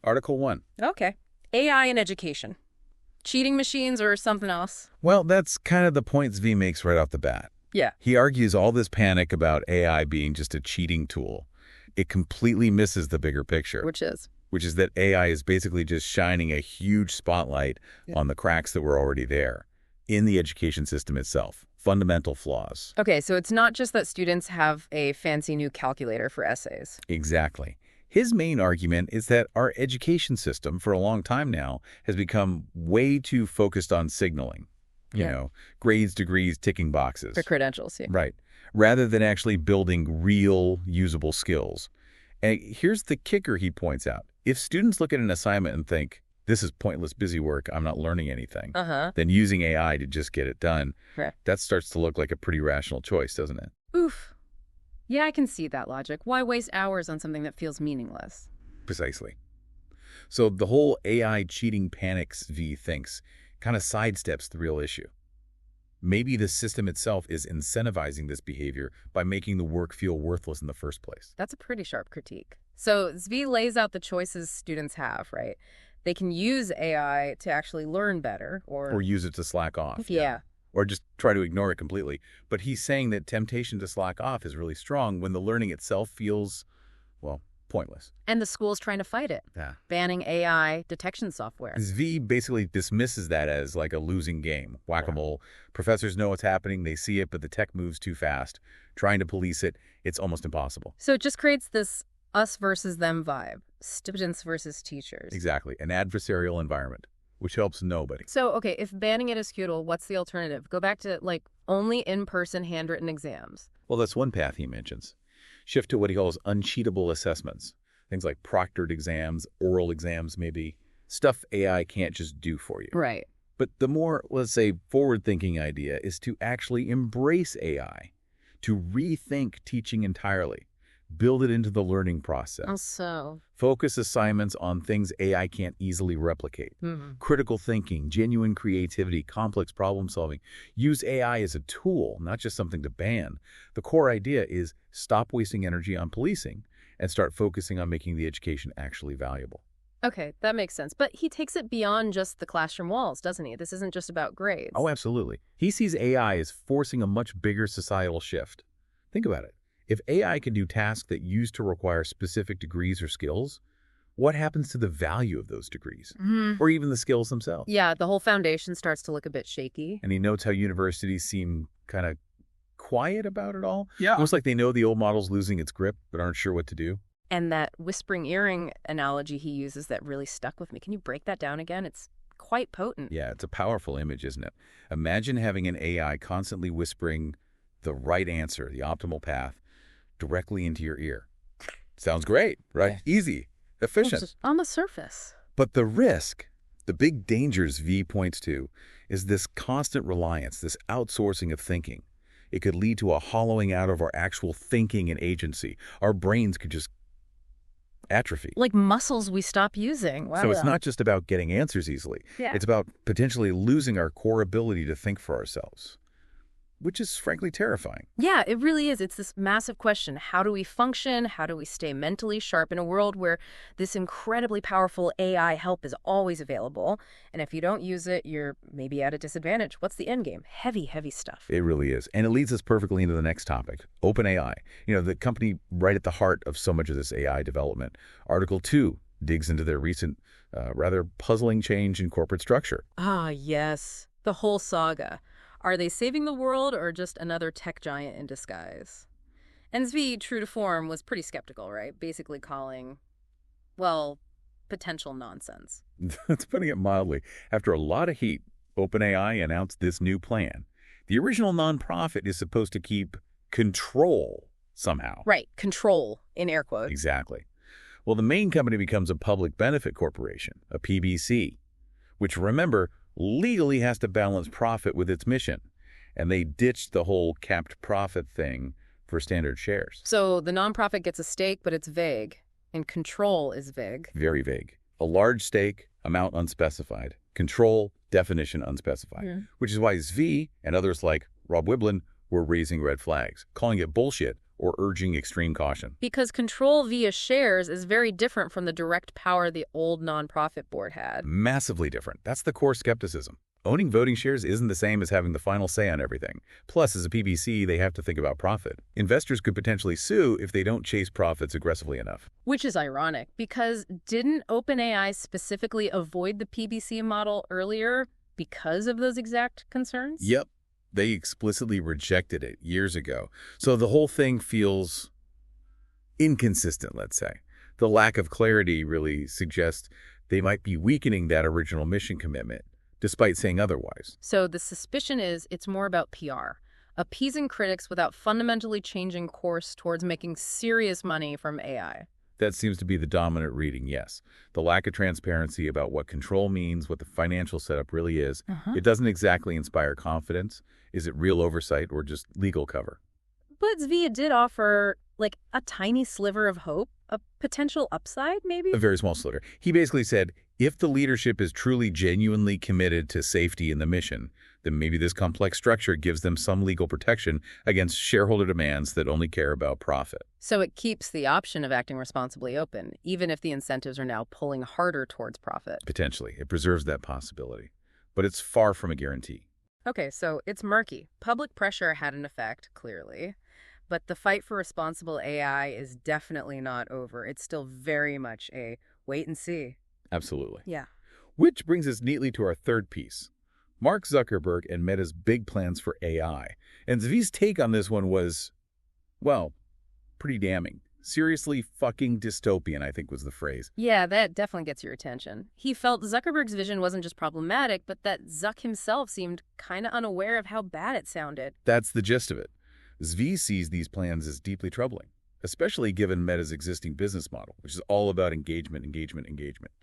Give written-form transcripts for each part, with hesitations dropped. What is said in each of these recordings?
Article 1. Okay. AI in education. Cheating machines or something else? Well, that's kind of the point Zvi makes right off the bat. Yeah. He argues all this panic about AI being just a cheating tool. It completely misses the bigger picture. Which is that AI is basically just shining a huge spotlight on the cracks that were already there in the education system itself, fundamental flaws. Okay, so it's not just that students have a fancy new calculator for essays. Exactly. His main argument is that our education system for a long time now has become way too focused on signaling. You know, grades, degrees, ticking boxes. For credentials, yeah. Right. Rather than actually building real usable skills. And here's the kicker he points out. If students look at an assignment and think, this is pointless busy work, I'm not learning anything, then using AI to just get it done, that starts to look like a pretty rational choice, doesn't it? Oof. Yeah, I can see that logic. Why waste hours on something that feels meaningless? Precisely. So the whole AI cheating panic Zvi thinks kind of sidesteps the real issue. Maybe the system itself is incentivizing this behavior by making the work feel worthless in the first place. That's a pretty sharp critique. So Zvi lays out the choices students have, right? They can use AI to actually learn better or use it to slack off. Yeah. Or just try to ignore it completely. But he's saying that temptation to slack off is really strong when the learning itself feels, well, pointless. And the school's trying to fight it, banning AI detection software. Zvi basically dismisses that as like a losing game, whack-a-mole. Professors know what's happening, they see it, but the tech moves too fast. Trying to police it, it's almost impossible. So it just creates this us versus them vibe, students versus teachers. Exactly, an adversarial environment, which helps nobody. So, okay, if banning it is futile, what's the alternative? Go back to, like, only in-person handwritten exams. Well, that's one path he mentions. Shift to what he calls uncheatable assessments. Things like proctored exams, oral exams maybe, stuff AI can't just do for you. Right. But the more, let's say, forward-thinking idea is to actually embrace AI, to rethink teaching entirely, build it into the learning process. Also, focus assignments on things AI can't easily replicate. Critical thinking, genuine creativity, complex problem solving. Use AI as a tool, not just something to ban. The core idea is stop wasting energy on policing and start focusing on making the education actually valuable. Okay, that makes sense. But he takes it beyond just the classroom walls, doesn't he? This isn't just about grades. Oh, absolutely. He sees AI as forcing a much bigger societal shift. Think about it. If AI can do tasks that used to require specific degrees or skills, what happens to the value of those degrees? Or even the skills themselves? Yeah, the whole foundation starts to look a bit shaky. And he notes how universities seem kind of quiet about it all. Yeah. Almost like they know the old model's losing its grip, but aren't sure what to do. And that whispering earring analogy he uses that really stuck with me. Can you break that down again? It's quite potent. Yeah, it's a powerful image, isn't it? Imagine having an AI constantly whispering the right answer, the optimal path, directly into your ear. Sounds great, right? Easy, efficient. On the surface. But the risk, the big dangers Zvi points to, is this constant reliance, this outsourcing of thinking. It could lead to a hollowing out of our actual thinking and agency. Our brains could just atrophy. Like muscles we stop using. Wow. So it's not just about getting answers easily. Yeah. It's about potentially losing our core ability to think for ourselves, which is frankly terrifying. Yeah, it really is. It's this massive question. How do we function? How do we stay mentally sharp in a world where this incredibly powerful AI help is always available? And if you don't use it, you're maybe at a disadvantage. What's the end game? Heavy, heavy stuff. It really is. And it leads us perfectly into the next topic, OpenAI. You know, the company right at the heart of so much of this AI development. Article 2 digs into their recent, rather puzzling change in corporate structure. Ah, yes. The whole saga. Are they saving the world or just another tech giant in disguise? And Zvi, true to form, was pretty skeptical, right? Basically calling, well, potential nonsense. That's putting it mildly. After a lot of heat, OpenAI announced this new plan. The original nonprofit is supposed to keep control somehow. Right, control, in air quotes. Exactly. Well, the main company becomes a public benefit corporation, a PBC, which, remember, legally has to balance profit with its mission. And they ditched the whole capped profit thing for standard shares. So the nonprofit gets a stake, but it's vague. And control is vague. Very vague. A large stake, amount unspecified. Control, definition unspecified. Which is why Zvi and others like Rob Wiblin were raising red flags, calling it bullshit, or urging extreme caution. Because control via shares is very different from the direct power the old nonprofit board had. Massively different. That's the core skepticism. Owning voting shares isn't the same as having the final say on everything. Plus, as a PBC, they have to think about profit. Investors could potentially sue if they don't chase profits aggressively enough. Which is ironic, because didn't OpenAI specifically avoid the PBC model earlier because of those exact concerns? Yep. They explicitly rejected it years ago. So the whole thing feels inconsistent, let's say. The lack of clarity really suggests they might be weakening that original mission commitment, despite saying otherwise. So the suspicion is it's more about PR, appeasing critics without fundamentally changing course towards making serious money from AI. That seems to be the dominant reading, yes. The lack of transparency about what control means, what the financial setup really is. It doesn't exactly inspire confidence. Is it real oversight or just legal cover? But Zvi did offer, like, a tiny sliver of hope, a potential upside, maybe? A very small sliver. He basically said, if the leadership is truly genuinely committed to safety in the mission, then maybe this complex structure gives them some legal protection against shareholder demands that only care about profit. So it keeps the option of acting responsibly open, even if the incentives are now pulling harder towards profit. Potentially. It preserves that possibility. But it's far from a guarantee. Okay, so it's murky. Public pressure had an effect, clearly. But the fight for responsible AI is definitely not over. It's still very much a wait and see. Absolutely. Yeah. Which brings us neatly to our third piece. Mark Zuckerberg and Meta's big plans for AI. And Zvi's take on this one was, well, pretty damning. Seriously fucking dystopian, I think was the phrase. Yeah, that definitely gets your attention. He felt Zuckerberg's vision wasn't just problematic, but that Zuck himself seemed kind of unaware of how bad it sounded. That's the gist of it. Zvi sees these plans as deeply troubling, especially given Meta's existing business model, which is all about engagement.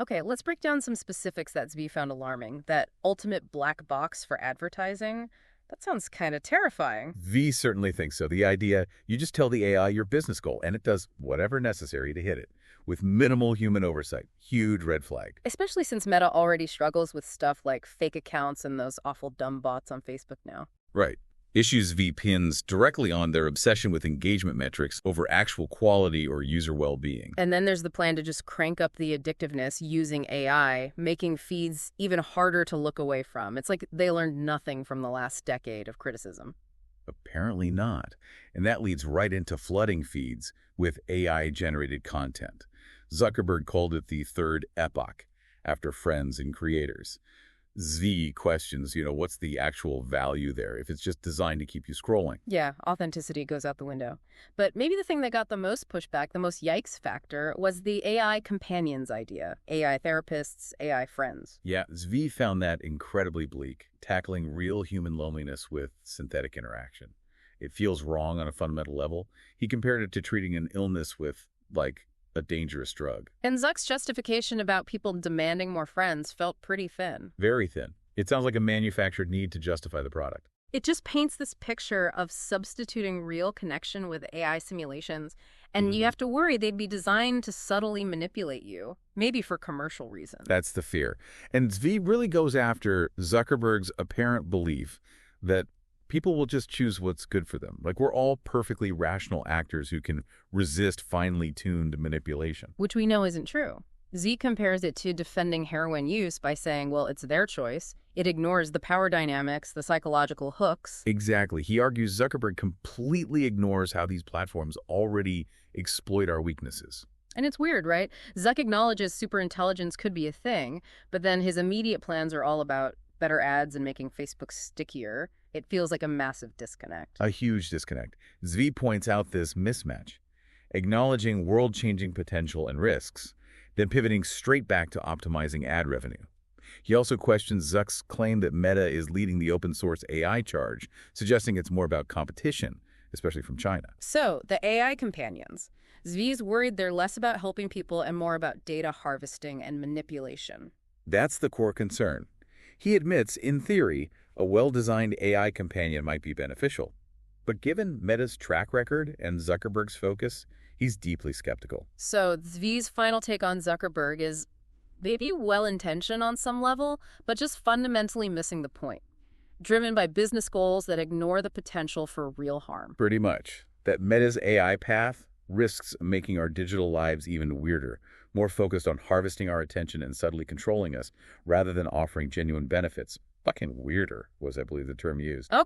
Okay, let's break down some specifics that Zvi found alarming. That ultimate black box for advertising, that sounds kind of terrifying. Zvi certainly thinks so. The idea, you just tell the AI your business goal, and it does whatever necessary to hit it, with minimal human oversight. Huge red flag. Especially since Meta already struggles with stuff like fake accounts and those awful dumb bots on Facebook now. Right. Issues V pins directly on their obsession with engagement metrics over actual quality or user well-being. And then there's the plan to just crank up the addictiveness using AI, making feeds even harder to look away from. It's like they learned nothing from the last decade of criticism. Apparently not. And that leads right into flooding feeds with AI-generated content. Zuckerberg called it the third epoch, after friends and creators. Zvi questions, what's the actual value there if it's just designed to keep you scrolling? Yeah, authenticity goes out the window. But maybe the thing that got the most pushback, the most yikes factor, was the AI companions idea. AI therapists, AI friends. Yeah, Zvi found that incredibly bleak, tackling real human loneliness with synthetic interaction. It feels wrong on a fundamental level. He compared it to treating an illness with, a dangerous drug. And Zuck's justification about people demanding more friends felt pretty thin. Very thin. It sounds like a manufactured need to justify the product. It just paints this picture of substituting real connection with AI simulations, and you have to worry they'd be designed to subtly manipulate you, maybe for commercial reasons. That's the fear. And Zvi really goes after Zuckerberg's apparent belief that people will just choose what's good for them. We're all perfectly rational actors who can resist finely tuned manipulation. Which we know isn't true. Z compares it to defending heroin use by saying, well, it's their choice. It ignores the power dynamics, the psychological hooks. Exactly. He argues Zuckerberg completely ignores how these platforms already exploit our weaknesses. And it's weird, right? Zuck acknowledges superintelligence could be a thing, but then his immediate plans are all about better ads and making Facebook stickier. It feels like a massive disconnect. A huge disconnect. Zvi points out this mismatch, acknowledging world-changing potential and risks, then pivoting straight back to optimizing ad revenue. He also questions Zuck's claim that Meta is leading the open-source AI charge, suggesting it's more about competition, especially from China. So, the AI companions. Zvi's worried they're less about helping people and more about data harvesting and manipulation. That's the core concern. He admits, in theory, a well-designed AI companion might be beneficial. But given Meta's track record and Zuckerberg's focus, he's deeply skeptical. So Zvi's final take on Zuckerberg is maybe well-intentioned on some level, but just fundamentally missing the point. Driven by business goals that ignore the potential for real harm. Pretty much. that Meta's AI path risks making our digital lives even weirder, more focused on harvesting our attention and subtly controlling us, rather than offering genuine benefits. Fucking weirder was, I believe, the term used. Okay.